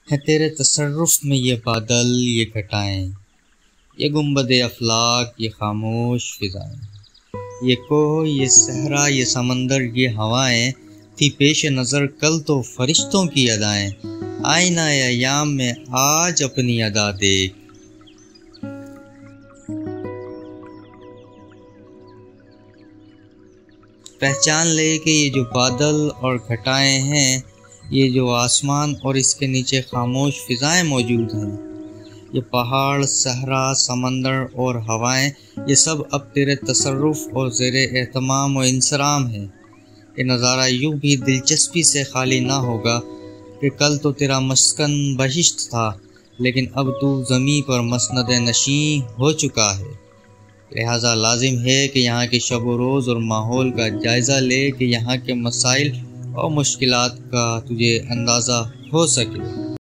ہے تیرے تصرف میں یہ بادل، یہ گھٹائیں، یہ گنبد افلاک، یہ خاموش فضائیں، یہ کوہ، یہ صحرا، یہ سمندر، یہ ہوائیں، تھی پیش نظر کل تو فرشتوں کی ادائیں، آئینہ ایام میں آج اپنی ادا دیکھ۔ پہچان لے کہ یہ جو بادل اور گھٹائیں ہیں، یہ جو آسمان اور اس کے نیچے خاموش فضائیں موجود ہیں، یہ پہاڑ، صحرا، سمندر اور ہوائیں، یہ سب اب تیرے تصرف اور زیر اہتمام و انصرام ہے۔ یہ نظارہ یوں بھی دلچسپی سے خالی نہ ہوگا کہ کل تو تیرا مسکن بہشت تھا، لیکن اب تو زمیں پر مسند نشین ہو چکا ہے۔ لہٰذا لازم ہے کہ یہاں کے شب و روز اور ماحول کا جائزہ لے کہ یہاں کے مسائل اور مشکلات کا تجھے اندازہ ہو سکے۔